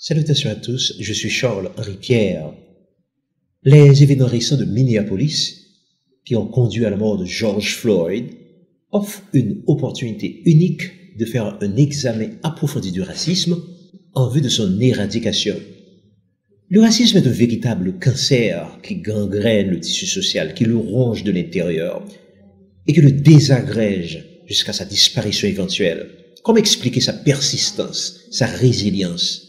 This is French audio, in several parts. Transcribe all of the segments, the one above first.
Salutations à tous, je suis Charles-Henri Pierre. Les événements récents de Minneapolis, qui ont conduit à la mort de George Floyd, offrent une opportunité unique de faire un examen approfondi du racisme en vue de son éradication. Le racisme est un véritable cancer qui gangrène le tissu social, qui le ronge de l'intérieur et qui le désagrège jusqu'à sa disparition éventuelle. Comment expliquer sa persistance, sa résilience,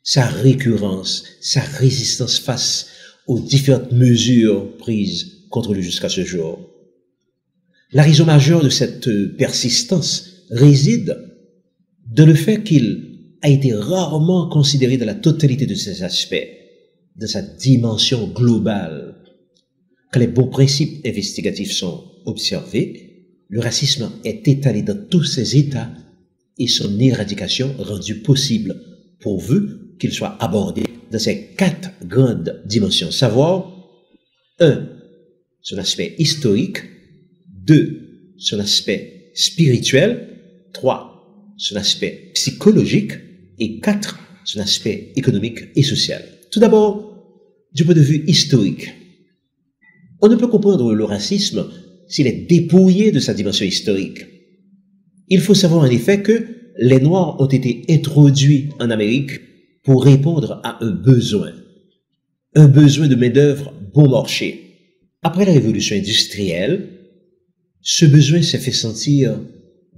sa récurrence, sa résistance face aux différentes mesures prises contre lui jusqu'à ce jour? La raison majeure de cette persistance réside dans le fait qu'il a été rarement considéré dans la totalité de ses aspects, dans sa dimension globale. Quand les bons principes investigatifs sont observés, le racisme est étalé dans tous ses états et son éradication rendue possible pourvu qu'il soit abordé dans ces 4 grandes dimensions. Savoir, 1. Son aspect historique, 2. Son aspect spirituel, 3. Son aspect psychologique et 4. Son aspect économique et social. Tout d'abord, du point de vue historique, on ne peut comprendre le racisme s'il est dépouillé de sa dimension historique. Il faut savoir en effet que les Noirs ont été introduits en Amérique pour répondre à un besoin de main-d'œuvre bon marché. Après la révolution industrielle, ce besoin s'est fait sentir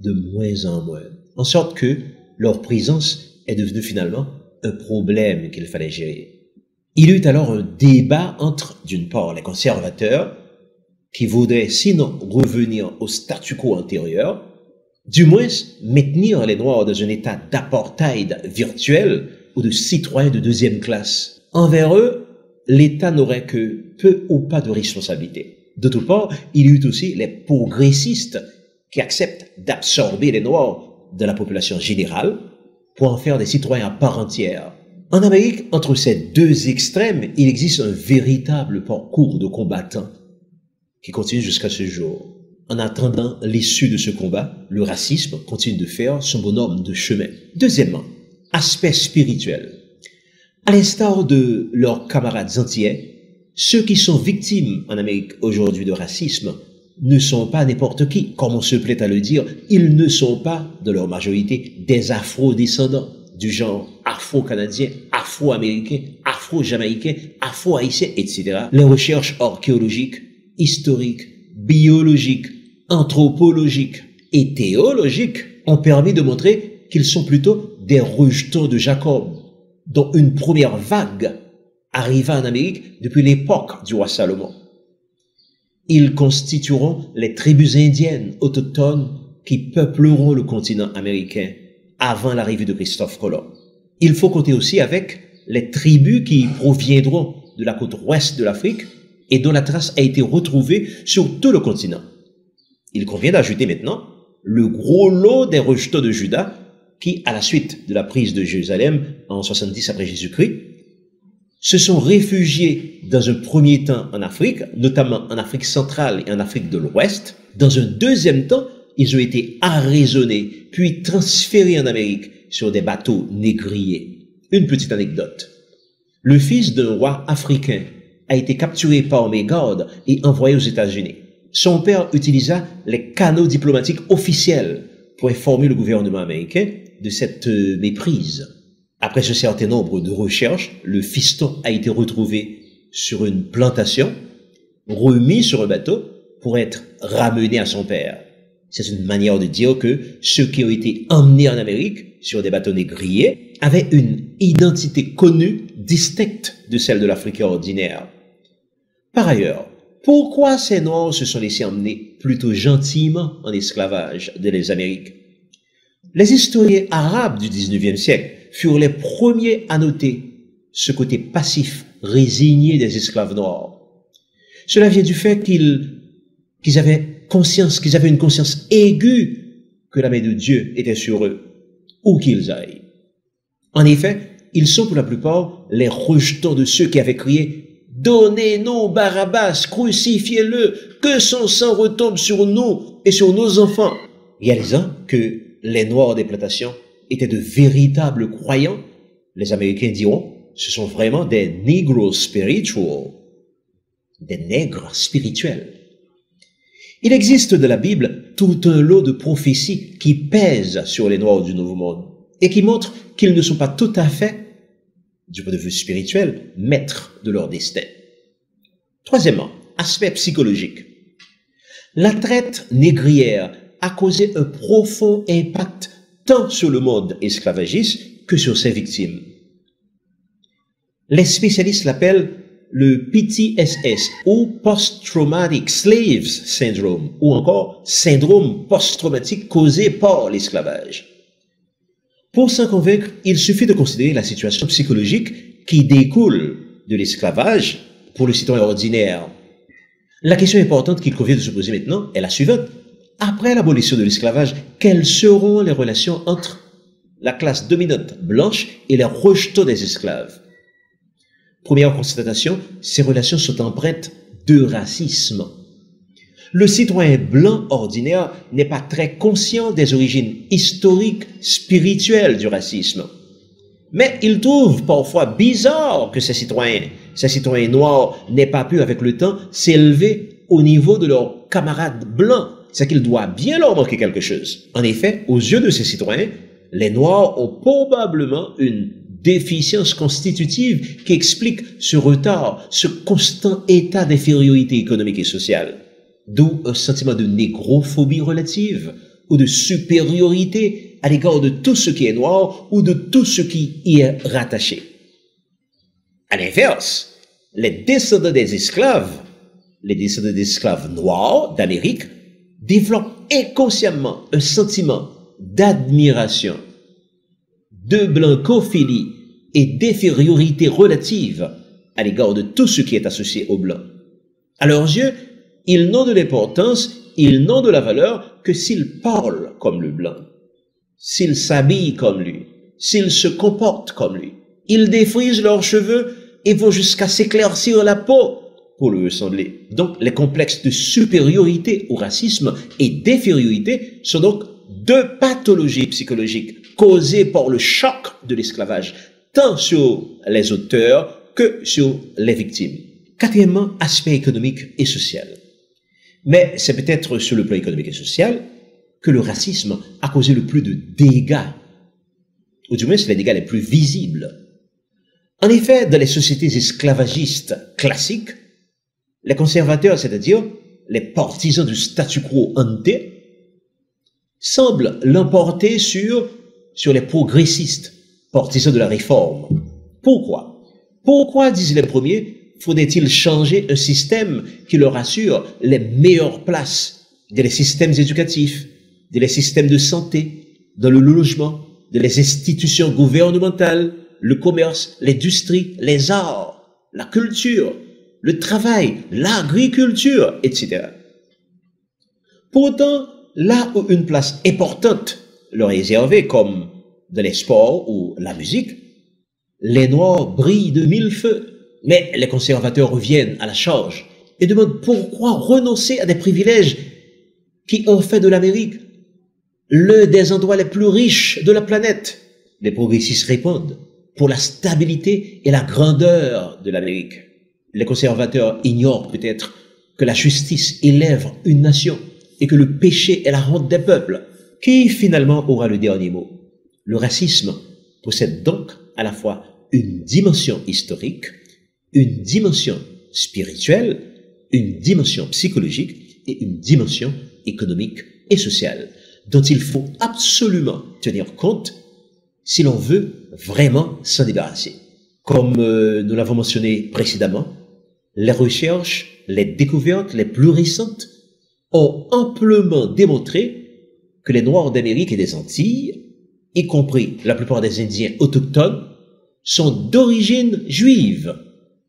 de moins en moins, en sorte que leur présence est devenue finalement un problème qu'il fallait gérer. Il y eut alors un débat entre, d'une part, les conservateurs, qui voudraient sinon revenir au statu quo antérieur, du moins maintenir les Noirs dans un état d'apartheid virtuel ou de citoyens de deuxième classe. Envers eux, l'État n'aurait que peu ou pas de responsabilité. D'autre part, il y eut aussi les progressistes qui acceptent d'absorber les Noirs de la population générale pour en faire des citoyens à part entière. En Amérique, entre ces deux extrêmes, il existe un véritable parcours de combattants qui continue jusqu'à ce jour. En attendant l'issue de ce combat, le racisme continue de faire son bonhomme de chemin. Deuxièmement, aspect spirituel. À l'instar de leurs camarades antillais, ceux qui sont victimes en Amérique aujourd'hui de racisme ne sont pas n'importe qui, comme on se plaît à le dire. Ils ne sont pas, dans leur majorité, des afro-descendants du genre afro-canadien, afro-américain, afro-jamaïcain, afro-haïtien, etc. Les recherches archéologiques, historiques, biologiques, anthropologiques et théologiques ont permis de montrer qu'ils sont plutôt des rejetons de Jacob, dont une première vague arriva en Amérique depuis l'époque du roi Salomon. Ils constitueront les tribus indiennes autochtones qui peupleront le continent américain avant l'arrivée de Christophe Colomb. Il faut compter aussi avec les tribus qui proviendront de la côte ouest de l'Afrique et dont la trace a été retrouvée sur tout le continent. Il convient d'ajouter maintenant le gros lot des rejetons de Juda qui, à la suite de la prise de Jérusalem en 70 après Jésus-Christ, se sont réfugiés dans un premier temps en Afrique, notamment en Afrique centrale et en Afrique de l'Ouest. Dans un deuxième temps, ils ont été arraisonnés, puis transférés en Amérique sur des bateaux négriers. Une petite anecdote. Le fils d'un roi africain a été capturé par mes gardes et envoyé aux États-Unis. Son père utilisa les canaux diplomatiques officiels pour informer le gouvernement américain de cette méprise. Après ce certain nombre de recherches, le fiston a été retrouvé sur une plantation, remis sur un bateau pour être ramené à son père. C'est une manière de dire que ceux qui ont été emmenés en Amérique sur des bateaux négriers avaient une identité connue, distincte de celle de l'Africain ordinaire. Par ailleurs, pourquoi ces Noirs se sont laissés emmener plutôt gentiment en esclavage dans les Amériques? Les historiens arabes du 19e siècle furent les premiers à noter ce côté passif, résigné des esclaves noirs. Cela vient du fait qu'ils avaient une conscience aiguë que la main de Dieu était sur eux, où qu'ils aillent. En effet, ils sont pour la plupart les rejetons de ceux qui avaient crié « Donnez-nous Barabbas, crucifiez-le, que son sang retombe sur nous et sur nos enfants », réalisant que les Noirs des plantations étaient de véritables croyants Les Américains diront, ce sont vraiment des Negro spiritual, des nègres spirituels. Il existe de la Bible tout un lot de prophéties qui pèsent sur les Noirs du Nouveau Monde et qui montrent qu'ils ne sont pas tout à fait, du point de vue spirituel, maîtres de leur destin. Troisièmement, aspect psychologique. La traite négrière a causé un profond impact tant sur le monde esclavagiste que sur ses victimes. Les spécialistes l'appellent le PTSS ou Post-Traumatic Slaves Syndrome ou encore syndrome post-traumatique causé par l'esclavage. Pour s'en convaincre, il suffit de considérer la situation psychologique qui découle de l'esclavage pour le citoyen ordinaire. La question importante qu'il convient de se poser maintenant est la suivante. Après l'abolition de l'esclavage, quelles seront les relations entre la classe dominante blanche et les rejetons des esclaves? Première constatation, ces relations sont empreintes de racisme. Le citoyen blanc ordinaire n'est pas très conscient des origines historiques, spirituelles du racisme. Mais il trouve parfois bizarre que ces citoyens noirs n'aient pas pu avec le temps s'élever au niveau de leurs camarades blancs. C'est qu'il doit bien leur manquer quelque chose. En effet, aux yeux de ces citoyens, les Noirs ont probablement une déficience constitutive qui explique ce retard, ce constant état d'infériorité économique et sociale. D'où un sentiment de négrophobie relative ou de supériorité à l'égard de tout ce qui est noir ou de tout ce qui y est rattaché. À l'inverse, les descendants d'esclaves noirs d'Amérique développent inconsciemment un sentiment d'admiration, de blancophilie et d'infériorité relative à l'égard de tout ce qui est associé au blanc. À leurs yeux, ils n'ont de l'importance, ils n'ont de la valeur que s'ils parlent comme le blanc, s'ils s'habillent comme lui, s'ils se comportent comme lui. Ils défrisent leurs cheveux et vont jusqu'à s'éclaircir la peau pour lui ressembler. Donc, les complexes de supériorité au racisme et d'infériorité sont donc deux pathologies psychologiques causées par le choc de l'esclavage, tant sur les auteurs que sur les victimes. Quatrièmement, aspect économique et social. Mais c'est peut-être sur le plan économique et social que le racisme a causé le plus de dégâts, ou du moins c'est les dégâts les plus visibles. En effet, dans les sociétés esclavagistes classiques, les conservateurs, c'est-à-dire les partisans du statu quo ante, semblent l'emporter sur les progressistes, partisans de la réforme. Pourquoi? Pourquoi, disent les premiers, faudrait-il changer un système qui leur assure les meilleures places dans les systèmes éducatifs, dans les systèmes de santé, dans le logement, dans les institutions gouvernementales, le commerce, l'industrie, les arts, la culture, le travail, l'agriculture, etc. Pourtant, là où une place importante leur est réservée, comme dans les sports ou la musique, les Noirs brillent de mille feux. Mais les conservateurs reviennent à la charge et demandent pourquoi renoncer à des privilèges qui ont fait de l'Amérique l'un des endroits les plus riches de la planète. Les progressistes répondent pour la stabilité et la grandeur de l'Amérique. Les conservateurs ignorent peut-être que la justice élève une nation et que le péché est la honte des peuples. Qui finalement aura le dernier mot? Le racisme possède donc à la fois une dimension historique, une dimension spirituelle, une dimension psychologique et une dimension économique et sociale dont il faut absolument tenir compte si l'on veut vraiment s'en débarrasser. Comme nous l'avons mentionné précédemment, les recherches, les découvertes les plus récentes ont amplement démontré que les Noirs d'Amérique et des Antilles, y compris la plupart des Indiens autochtones, sont d'origine juive,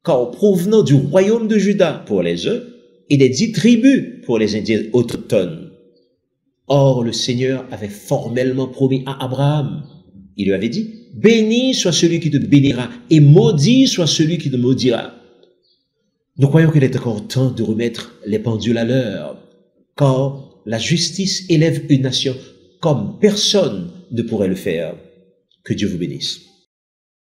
car provenant du royaume de Juda pour les uns et des 10 tribus pour les Indiens autochtones. Or, le Seigneur avait formellement promis à Abraham, il lui avait dit, « Béni soit celui qui te bénira, et maudit soit celui qui te maudira. » Nous croyons qu'il est encore temps de remettre les pendules à l'heure, car la justice élève une nation comme personne ne pourrait le faire. Que Dieu vous bénisse.